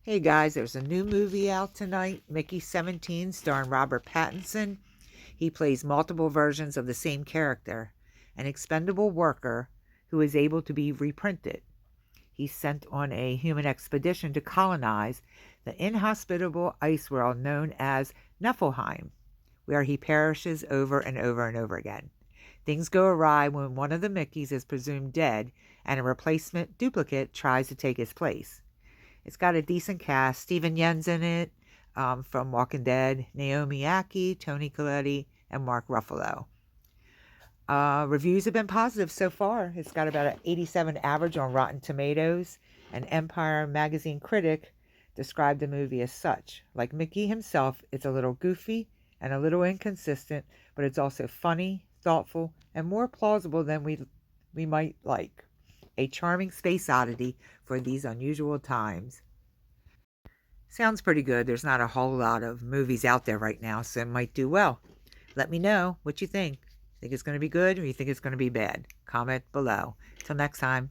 Hey guys, there's a new movie out tonight, Mickey 17, starring Robert Pattinson. He plays multiple versions of the same character, an expendable worker who is able to be reprinted. He's sent on a human expedition to colonize the inhospitable ice world known as Nephelheim, where he perishes over and over and over again. Things go awry when one of the Mickeys is presumed dead and a replacement duplicate tries to take his place. It's got a decent cast. Steven Yeun's in it, from Walking Dead, Naomi Ackie, Tony Colletti, and Mark Ruffalo. Reviews have been positive so far. It's got about an 87 average on Rotten Tomatoes. An Empire magazine critic described the movie as such. Like Mickey himself, it's a little goofy and a little inconsistent, but it's also funny, thoughtful, and more plausible than we might like. A charming space oddity for these unusual times. Sounds pretty good. There's not a whole lot of movies out there right now, so it might do well. Let me know what you think. Think it's going to be good or you think it's going to be bad? Comment below. Till next time.